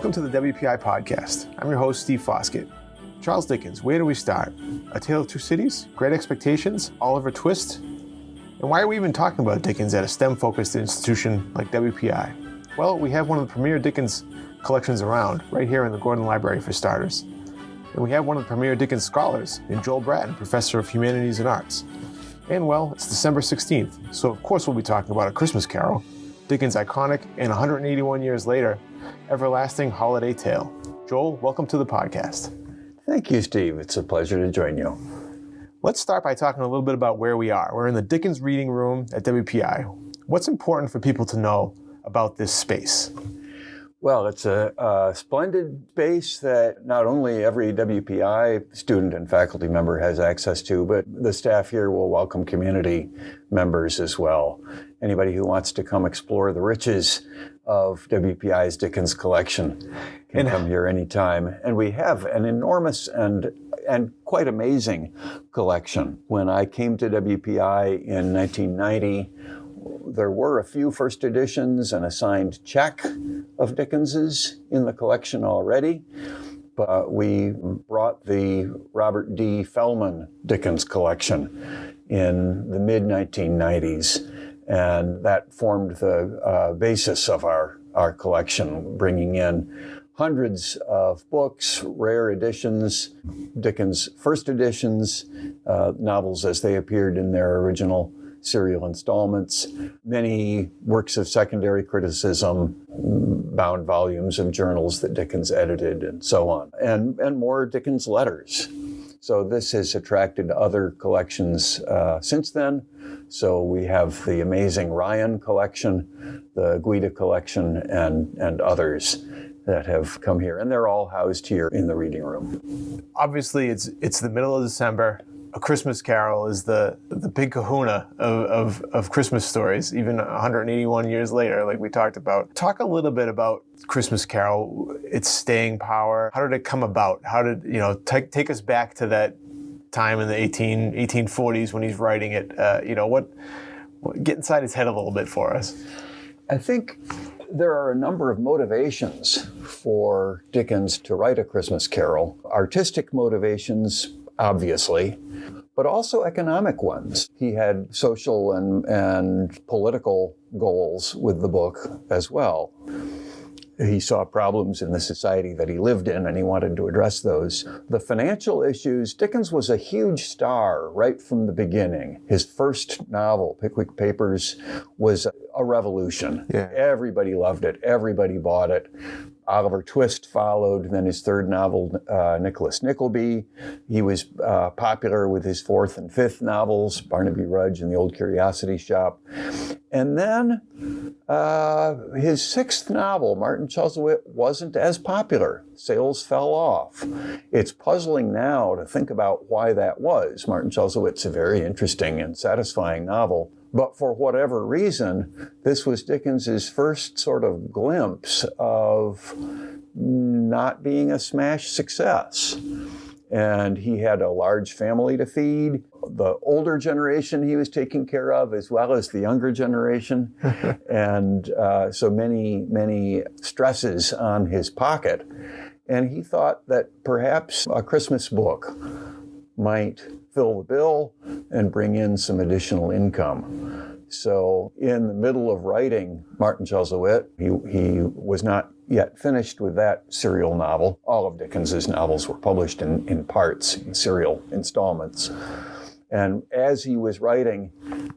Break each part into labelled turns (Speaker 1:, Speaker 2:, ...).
Speaker 1: Welcome to the WPI Podcast. I'm your host, Steve Foskett. Charles Dickens, where do we start? A Tale of Two Cities? Great Expectations? Oliver Twist? And why are we even talking about Dickens at a STEM-focused institution like WPI? Well, we have one of the premier Dickens collections around, right here in the Gordon Library for starters. And we have one of the premier Dickens scholars in Joel Brattin, Professor of Humanities and Arts. And well, it's December 16th, so of course we'll be talking about A Christmas Carol, Dickens' iconic and 181 years later, everlasting holiday tale. Joel, welcome to the podcast.
Speaker 2: Thank you, Steve. It's a pleasure to join you.
Speaker 1: Let's start by talking a little bit about where we are. We're in the Dickens Reading Room at WPI. What's important for people to know about this space?
Speaker 2: Well, it's a splendid space that not only every WPI student and faculty member has access to, but the staff here will welcome community members as well. Anybody who wants to come explore the riches of WPI's Dickens collection can come here anytime. And we have an enormous and quite amazing collection. When I came to WPI in 1990, there were a few first editions and a signed check of Dickens's in the collection already, but we brought the Robert D. Fellman Dickens collection in the mid-1990s, and that formed the basis of our collection, bringing in hundreds of books, rare editions, Dickens' first editions, novels as they appeared in their original serial installments, many works of secondary criticism, bound volumes of journals that Dickens edited, and so on, and more Dickens letters. So this has attracted other collections since then. So we have the amazing Ryan collection, the Guida collection, and others that have come here, and they're all housed here in the reading room.
Speaker 1: Obviously, it's the middle of December. A Christmas Carol is the big kahuna of Christmas stories, even 181 years later, like we talked about. Talk a little bit about Christmas Carol, its staying power. How did it come about? How did, take us back to that time in the 1840s when he's writing it. Get inside his head a little bit for us.
Speaker 2: I think there are a number of motivations for Dickens to write A Christmas Carol. Artistic motivations, obviously, but also economic ones. He had social and political goals with the book as well. He saw problems in the society that he lived in, and he wanted to address those. The financial issues, Dickens was a huge star right from the beginning. His first novel, Pickwick Papers, was a revolution. Yeah. Everybody loved it. Everybody bought it. Oliver Twist followed, then his third novel, Nicholas Nickleby. He was popular with his fourth and fifth novels, Barnaby Rudge and The Old Curiosity Shop. And then his sixth novel, Martin Chuzzlewit, wasn't as popular. Sales fell off. It's puzzling now to think about why that was. Martin Chuzzlewit's a very interesting and satisfying novel. But for whatever reason, this was Dickens's first sort of glimpse of not being a smash success. And he had a large family to feed, the older generation he was taking care of, as well as the younger generation. And so many stresses on his pocket. And he thought that perhaps a Christmas book might fill the bill and bring in some additional income. So in the middle of writing Martin Chuzzlewit, he was not yet finished with that serial novel. All of Dickens's novels were published in parts, in serial installments. And as he was writing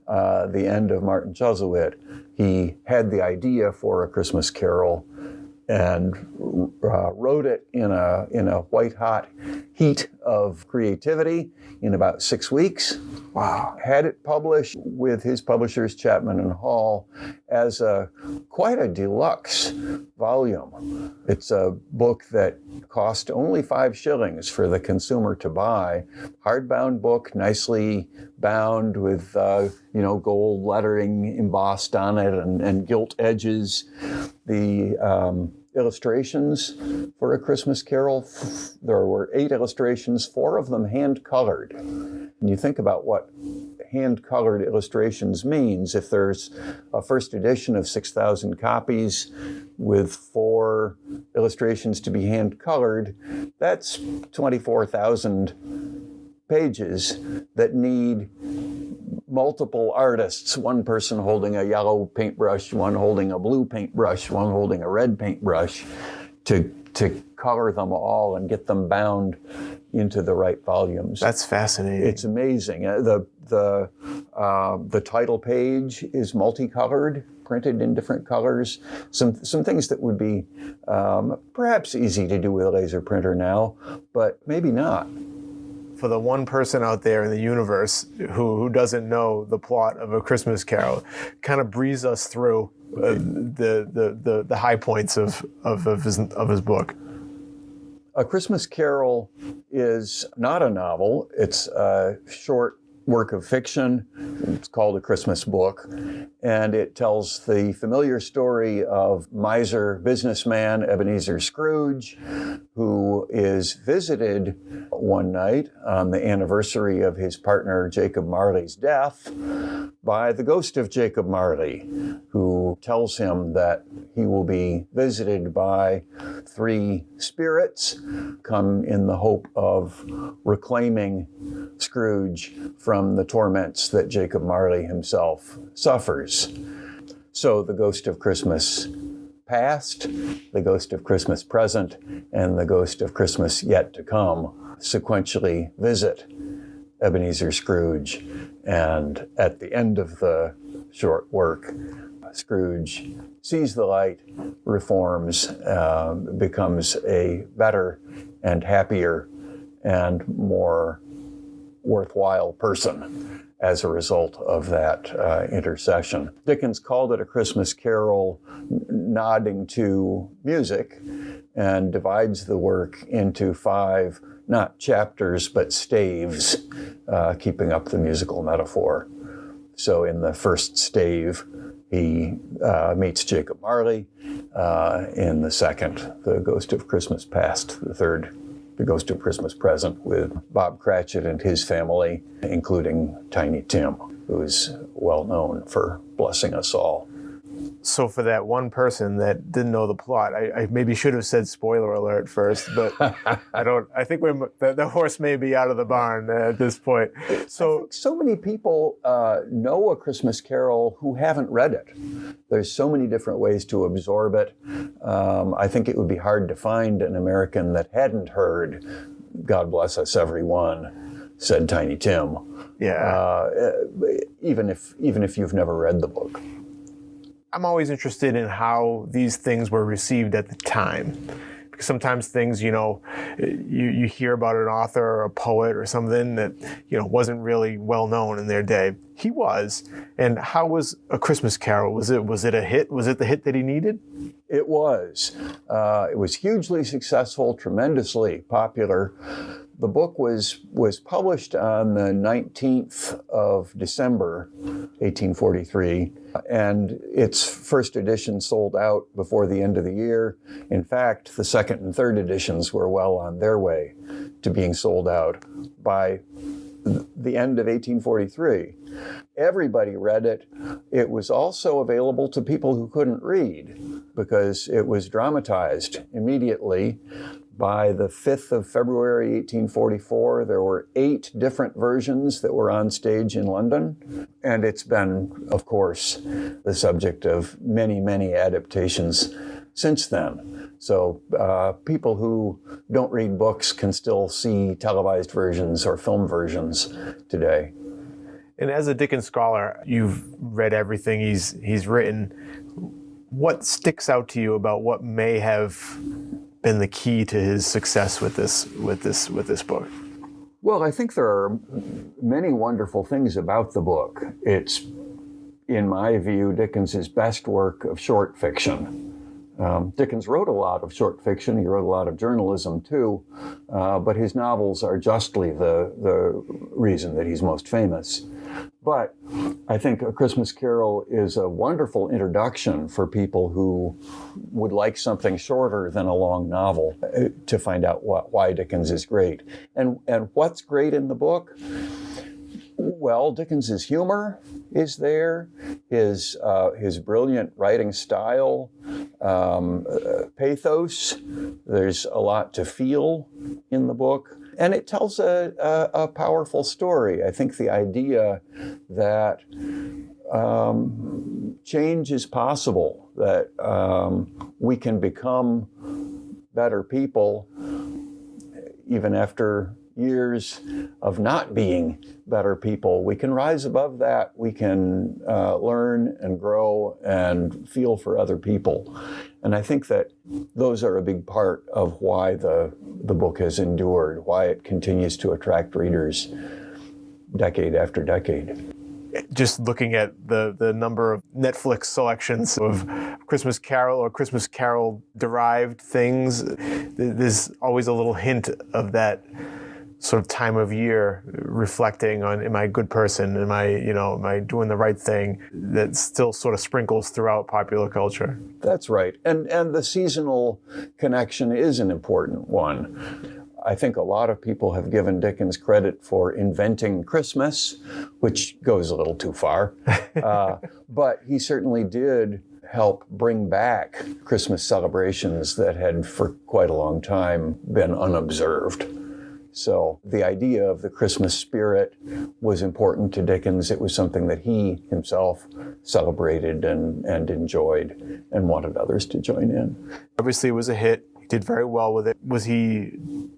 Speaker 2: the end of Martin Chuzzlewit, he had the idea for A Christmas Carol and wrote it in a white-hot heat of creativity in about 6 weeks. Wow. Had it published with his publishers, Chapman and Hall, as quite a deluxe volume. It's a book that cost only 5 shillings for the consumer to buy. Hardbound book, nicely bound with gold lettering embossed on it and gilt edges. The illustrations for A Christmas Carol, there were 8 illustrations, 4 of them hand-colored. And you think about what hand-colored illustrations means. If there's a first edition of 6,000 copies with 4 illustrations to be hand-colored, that's 24,000 pages that need multiple artists, one person holding a yellow paintbrush, one holding a blue paintbrush, one holding a red paintbrush, to color them all and get them bound into the right volumes.
Speaker 1: That's fascinating.
Speaker 2: It's amazing. The title page is multicolored, printed in different colors. Some things that would be perhaps easy to do with a laser printer now, but maybe not.
Speaker 1: For the one person out there in the universe who doesn't know the plot of A Christmas Carol, kind of breeze us through the high points of his book.
Speaker 2: A Christmas Carol is not a novel. It's a short work of fiction. It's called A Christmas Book, and it tells the familiar story of miser businessman Ebenezer Scrooge, who is visited one night on the anniversary of his partner Jacob Marley's death by the ghost of Jacob Marley, who tells him that he will be visited by 3 spirits come in the hope of reclaiming Scrooge from the torments that Jacob Marley himself suffers. So the ghost of Christmas past, the ghost of Christmas present, and the ghost of Christmas yet to come sequentially visit Ebenezer Scrooge. And at the end of the short work, Scrooge sees the light, reforms, becomes a better and happier and more worthwhile person as a result of that intercession. Dickens called it A Christmas Carol, nodding to music, and divides the work into 5, not chapters, but staves, keeping up the musical metaphor. So in the first stave, he meets Jacob Marley. In the second, the ghost of Christmas past. The third, the ghost of Christmas present, with Bob Cratchit and his family, including Tiny Tim, who is well known for blessing us all.
Speaker 1: So for that one person that didn't know the plot, I maybe should have said spoiler alert first, but I think the horse may be out of the barn at this point.
Speaker 2: So many people know A Christmas Carol who haven't read it. There's so many different ways to absorb it. I think it would be hard to find an American that hadn't heard "God Bless Us Everyone," said Tiny Tim.
Speaker 1: Yeah.
Speaker 2: Even if you've never read the book.
Speaker 1: I'm always interested in how these things were received at the time. Because sometimes things, you hear about an author or a poet or something that, wasn't really well known in their day. He was. And how was A Christmas Carol? Was it a hit? Was it the hit that he needed?
Speaker 2: It was. It was hugely successful, tremendously popular. The book was published on the 19th of December, 1843, and its first edition sold out before the end of the year. In fact, the second and third editions were well on their way to being sold out by the end of 1843. Everybody read it. It was also available to people who couldn't read because it was dramatized immediately. By the 5th of February, 1844, there were 8 different versions that were on stage in London. And it's been, of course, the subject of many, many adaptations since then. So people who don't read books can still see televised versions or film versions today.
Speaker 1: And as a Dickens scholar, you've read everything he's written. What sticks out to you about what may have been the key to his success with this book?
Speaker 2: Well, I think there are many wonderful things about the book. It's, in my view, Dickens's best work of short fiction. Dickens wrote a lot of short fiction. He wrote a lot of journalism too, but his novels are justly the reason that he's most famous. But I think A Christmas Carol is a wonderful introduction for people who would like something shorter than a long novel to find out why Dickens is great. And what's great in the book? Well, Dickens's humor is there, his brilliant writing style, pathos. There's a lot to feel in the book, and it tells a powerful story. I think the idea that change is possible, that we can become better people even after years of not being better people. We can rise above that. We can learn and grow and feel for other people. And I think that those are a big part of why the book has endured, why it continues to attract readers decade after decade.
Speaker 1: Just looking at the number of Netflix selections of Christmas Carol or Christmas Carol derived things, there's always a little hint of that sort of time of year, reflecting on, am I a good person? Am I doing the right thing? That still sort of sprinkles throughout popular culture.
Speaker 2: That's right. And the seasonal connection is an important one. I think a lot of people have given Dickens credit for inventing Christmas, which goes a little too far. But he certainly did help bring back Christmas celebrations that had for quite a long time been unobserved. So the idea of the Christmas spirit was important to Dickens. It was something that he himself celebrated and enjoyed and wanted others to join in.
Speaker 1: Obviously, it was a hit. He did very well with it. Was he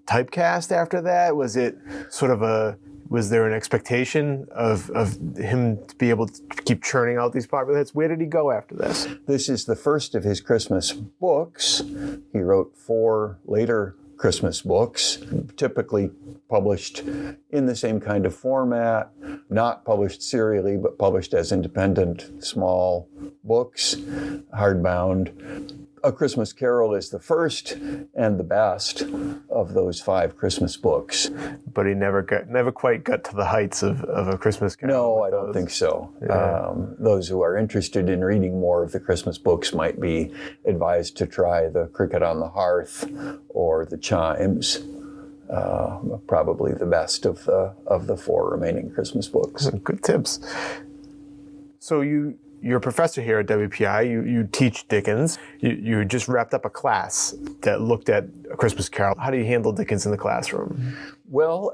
Speaker 1: typecast after that? Was it sort of was there an expectation of him to be able to keep churning out these popular hits? Where did he go after this?
Speaker 2: This is the first of his Christmas books. He wrote 4 later Christmas books, typically published in the same kind of format, not published serially, but published as independent small books, hardbound. A Christmas Carol is the first and the best of those 5 Christmas books.
Speaker 1: But he never quite got to the heights of A Christmas Carol.
Speaker 2: No, I don't think so.
Speaker 1: Yeah.
Speaker 2: Those who are interested in reading more of the Christmas books might be advised to try The Cricket on the Hearth or The Chimes. Probably the best of the 4 remaining Christmas books.
Speaker 1: Good tips. So you're a professor here at WPI. You teach Dickens. You just wrapped up a class that looked at A Christmas Carol. How do you handle Dickens in the classroom?
Speaker 2: Well,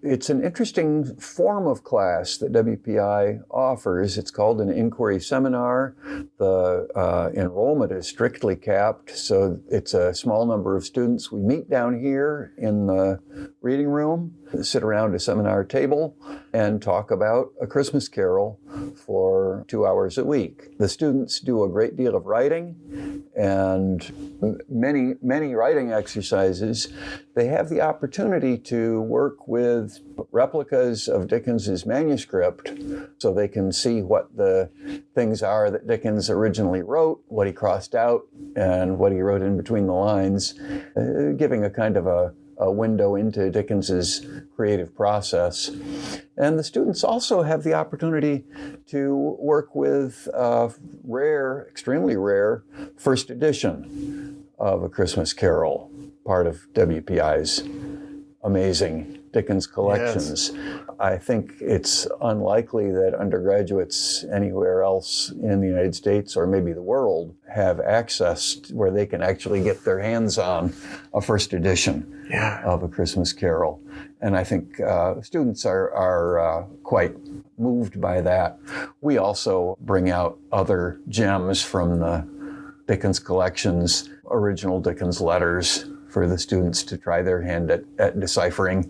Speaker 2: it's an interesting form of class that WPI offers. It's called an inquiry seminar. The enrollment is strictly capped, so it's a small number of students. We meet down here in the reading room, sit around a seminar table, and talk about A Christmas Carol for 2 hours a week. The students do a great deal of writing, and many writing exercises. They have the opportunity to work with replicas of Dickens's manuscript so they can see what the things are that Dickens originally wrote, what he crossed out, and what he wrote in between the lines, giving a kind of a window into Dickens's creative process. And the students also have the opportunity to work with extremely rare, first edition of A Christmas Carol, part of WPI's amazing Dickens collections. Yes. I think it's unlikely that undergraduates anywhere else in the United States or maybe the world have access where they can actually get their hands on a first edition of A Christmas Carol. And I think students are quite moved by that. We also bring out other gems from the Dickens collections, original Dickens letters, for the students to try their hand at deciphering.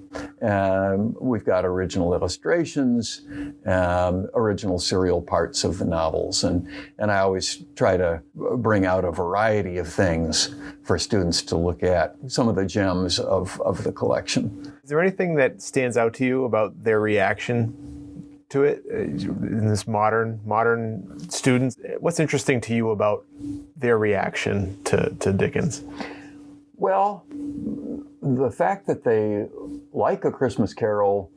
Speaker 2: We've got original illustrations, original serial parts of the novels, and I always try to bring out a variety of things for students to look at, some of the gems of the collection.
Speaker 1: Is there anything that stands out to you about their reaction to it in this modern students? What's interesting to you about their reaction to Dickens?
Speaker 2: Well, the fact that they like A Christmas Carol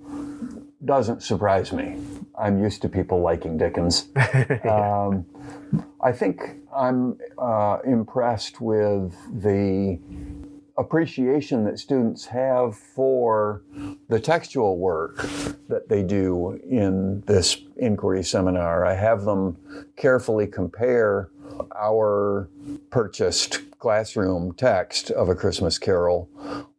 Speaker 2: doesn't surprise me. I'm used to people liking Dickens. I think I'm impressed with the appreciation that students have for the textual work that they do in this inquiry seminar. I have them carefully compare our purchased classroom text of A Christmas Carol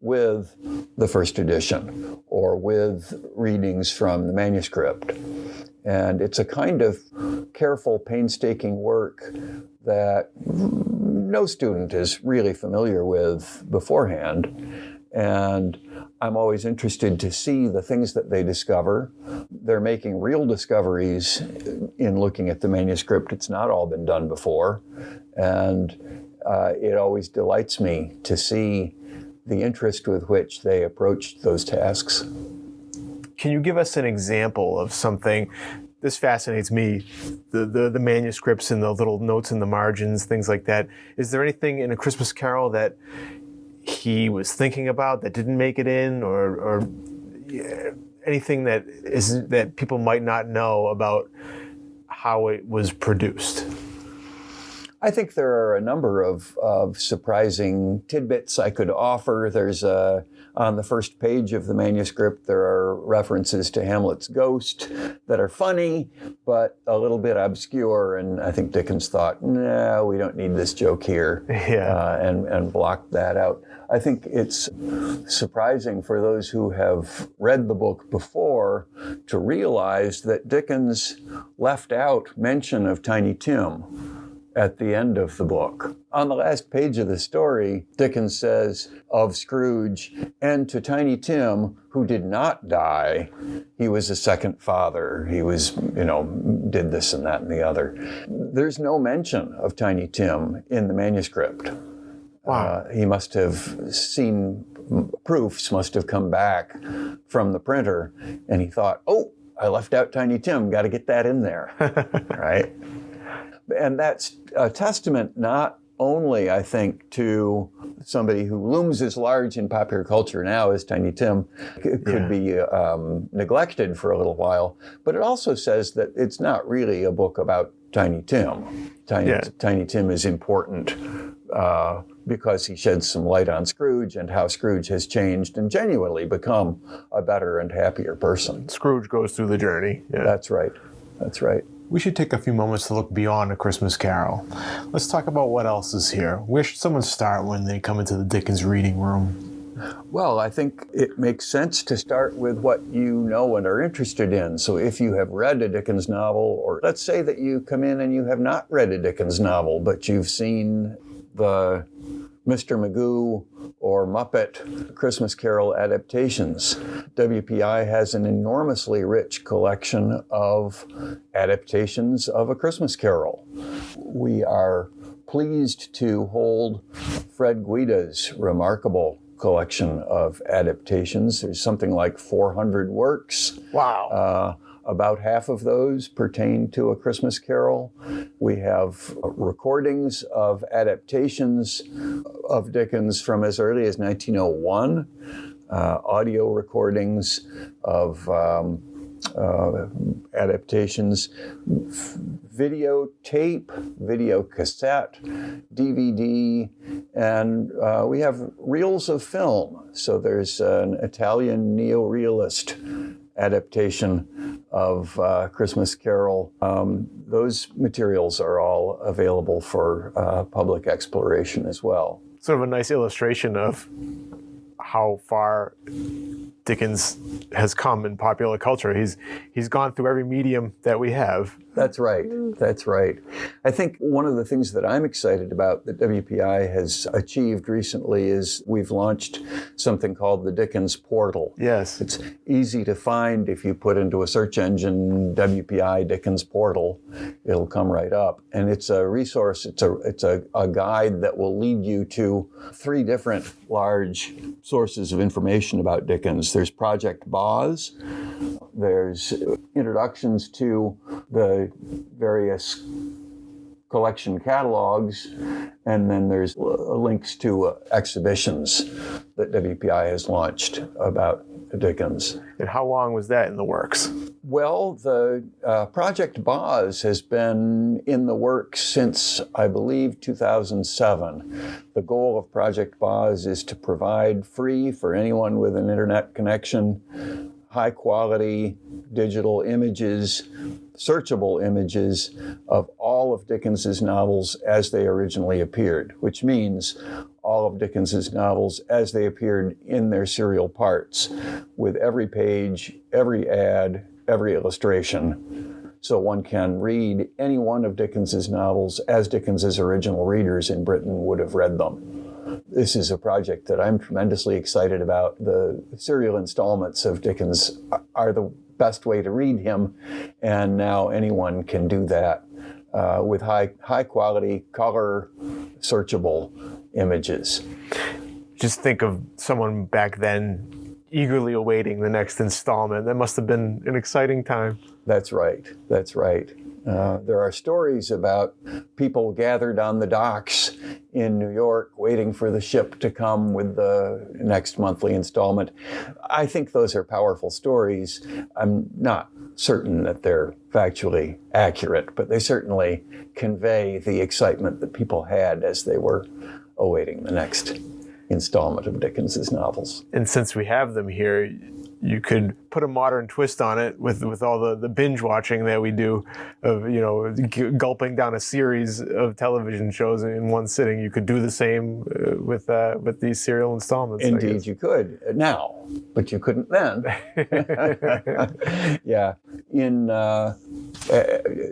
Speaker 2: with the first edition or with readings from the manuscript. And it's a kind of careful, painstaking work that no student is really familiar with beforehand. And I'm always interested to see the things that they discover. They're making real discoveries in looking at the manuscript. It's not all been done before. And it always delights me to see the interest with which they approach those tasks.
Speaker 1: Can you give us an example of something? This fascinates me, the manuscripts and the little notes in the margins, things like that. Is there anything in A Christmas Carol that he was thinking about that didn't make it in, or anything that people might not know about how it was produced?
Speaker 2: I think there are a number of surprising tidbits I could offer. There's on the first page of the manuscript, there are references to Hamlet's ghost that are funny, but a little bit obscure. And I think Dickens thought, no, we don't need this joke here, and blocked that out. I think it's surprising for those who have read the book before to realize that Dickens left out mention of Tiny Tim at the end of the book. On the last page of the story, Dickens says of Scrooge, and to Tiny Tim, who did not die, he was a second father. He was, did this and that and the other. There's no mention of Tiny Tim in the manuscript.
Speaker 1: Wow.
Speaker 2: He must have seen proofs, must have come back from the printer, and he thought, oh, I left out Tiny Tim, got to get that in there, right? And that's a testament not only, I think, to somebody who looms as large in popular culture now as Tiny Tim could be neglected for a little while, but it also says that it's not really a book about Tiny Tim. Tiny Tim is important because he sheds some light on Scrooge and how Scrooge has changed and genuinely become a better and happier person.
Speaker 1: Scrooge goes through the journey. Yeah.
Speaker 2: That's right. That's right.
Speaker 1: We should take a few moments to look beyond A Christmas Carol. Let's talk about what else is here. Where should someone start when they come into the Dickens reading room?
Speaker 2: Well, I think it makes sense to start with what you know and are interested in. So if you have read a Dickens novel, or let's say that you come in and you have not read a Dickens novel, but you've seen the Mr. Magoo or Muppet Christmas Carol adaptations. WPI has an enormously rich collection of adaptations of A Christmas Carol. We are pleased to hold Fred Guida's remarkable collection of adaptations. There's something like 400 works.
Speaker 1: Wow.
Speaker 2: About half of those pertain to A Christmas Carol. We have recordings of adaptations of Dickens from as early as 1901, audio recordings of adaptations, videotape, video cassette, DVD, and we have reels of film. So there's an Italian neorealist adaptation of Christmas Carol. Those materials are all available for public exploration as well.
Speaker 1: Sort of a nice illustration of how far Dickens has come in popular culture. He's gone through every medium that we have.
Speaker 2: That's right. That's right. I think one of the things that I'm excited about that WPI has achieved recently is we've launched something called the Dickens Portal.
Speaker 1: Yes.
Speaker 2: It's easy to find if you put into a search engine WPI Dickens Portal. It'll come right up. And it's a resource, it's a guide that will lead you to 3 different large sources of information about Dickens. There's Project Boz. There's introductions to the various collection catalogs, and then there's links to exhibitions that WPI has launched about Dickens.
Speaker 1: And how long was that in the works?
Speaker 2: Well, the Project Boz has been in the works since, I believe, 2007. The goal of Project Boz is to provide free for anyone with an internet connection, high-quality digital images, searchable images of all of Dickens's novels as they originally appeared, which means all of Dickens's novels as they appeared in their serial parts, with every page, every ad, every illustration. So one can read any one of Dickens's novels as Dickens's original readers in Britain would have read them. This is a project that I'm tremendously excited about. The serial installments of Dickens are the best way to read him, and now anyone can do that with high quality, color, searchable images.
Speaker 1: Just think of someone back then eagerly awaiting the next installment. That must have been an exciting time.
Speaker 2: That's right. There are stories about people gathered on the docks in New York waiting for the ship to come with the next monthly installment. I think those are powerful stories. I'm not certain that they're factually accurate, but they certainly convey the excitement that people had as they were awaiting the next installment of Dickens's novels.
Speaker 1: And since we have them here, you could put a modern twist on it with all the binge watching that we do of, gulping down a series of television shows in one sitting. You could do the same with these serial installments.
Speaker 2: Indeed, you could now, but you couldn't then. Yeah. In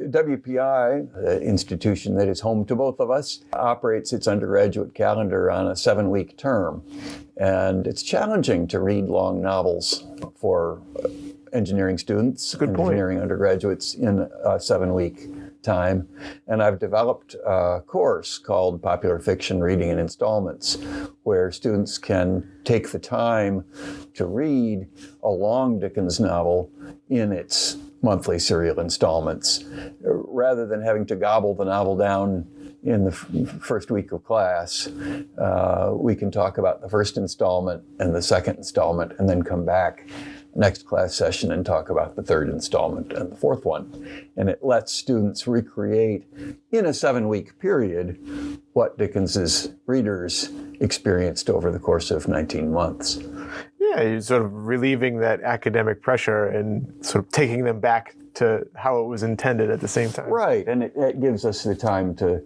Speaker 2: WPI, the institution that is home to both of us, operates its undergraduate calendar on a 7-week term. And it's challenging to read long novels for engineering students, engineering undergraduates in a 7-week time. And I've developed a course called Popular Fiction Reading in Installments, where students can take the time to read a long Dickens novel in its monthly serial installments, rather than having to gobble the novel down in the first week of class. We can talk about the first installment and the second installment, and then come back next class session and talk about the third installment and the fourth one. And it lets students recreate in a 7-week period what Dickens's readers experienced over the course of 19 months.
Speaker 1: Yeah, you're sort of relieving that academic pressure and sort of taking them back to how it was intended at the same time.
Speaker 2: Right, and it gives us the time to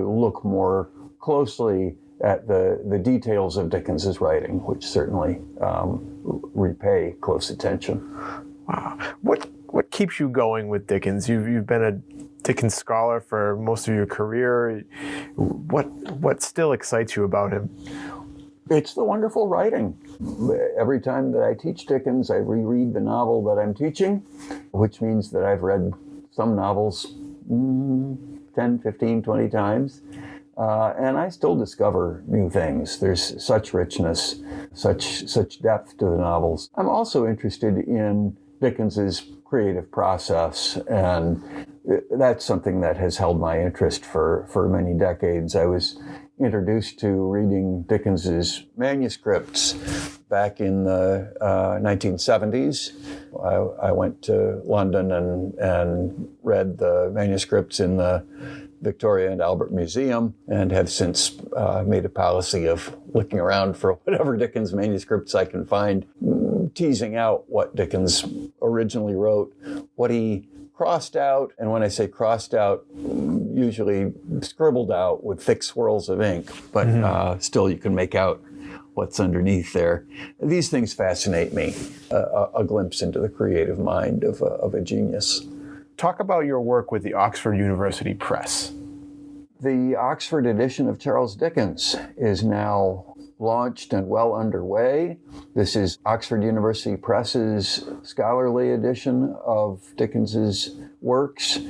Speaker 2: look more closely at the details of Dickens's writing, which certainly repay close attention.
Speaker 1: Wow. What keeps you going with Dickens? You've been a Dickens scholar for most of your career. What still excites you about him?
Speaker 2: It's the wonderful writing. Every time that I teach Dickens, I reread the novel that I'm teaching, which means that I've read some novels 10, 15, 20 times. And I still discover new things. There's such richness, such depth to the novels. I'm also interested in Dickens's creative process, and that's something that has held my interest for many decades. I was introduced to reading Dickens's manuscripts back in the 1970s. I went to London and read the manuscripts in the Victoria and Albert Museum, and have since made a policy of looking around for whatever Dickens manuscripts I can find, teasing out what Dickens originally wrote, what he crossed out, and when I say crossed out, usually scribbled out with thick swirls of ink, but still you can make out what's underneath there. These things fascinate me, a glimpse into the creative mind of a genius.
Speaker 1: Talk about your work with the Oxford University Press.
Speaker 2: The Oxford edition of Charles Dickens is now launched and well underway. This is Oxford University Press's scholarly edition of Dickens's works,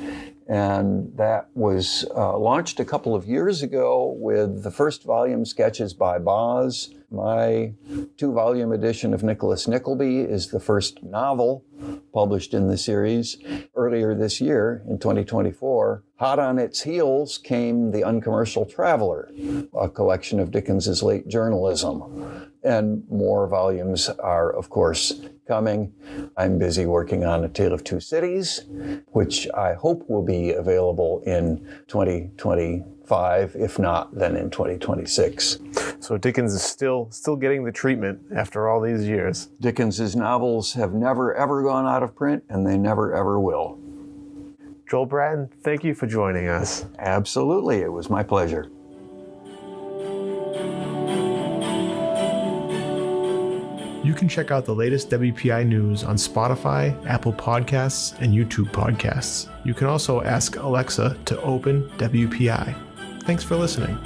Speaker 2: and that was launched a couple of years ago with the first volume, Sketches by Boz. My 2-volume edition of Nicholas Nickleby is the first novel published in the series. Earlier this year, in 2024, hot on its heels came The Uncommercial Traveler, a collection of Dickens's late journalism. And more volumes are, of course, coming. I'm busy working on A Tale of Two Cities, which I hope will be available in 2025, if not, then in 2026.
Speaker 1: So Dickens is still getting the treatment after all these years.
Speaker 2: Dickens's novels have never, ever gone out of print, and they never, ever will.
Speaker 1: Joel Brattin, thank you for joining us.
Speaker 2: Absolutely. It was my pleasure.
Speaker 1: You can check out the latest WPI news on Spotify, Apple Podcasts, and YouTube Podcasts. You can also ask Alexa to open WPI. Thanks for listening.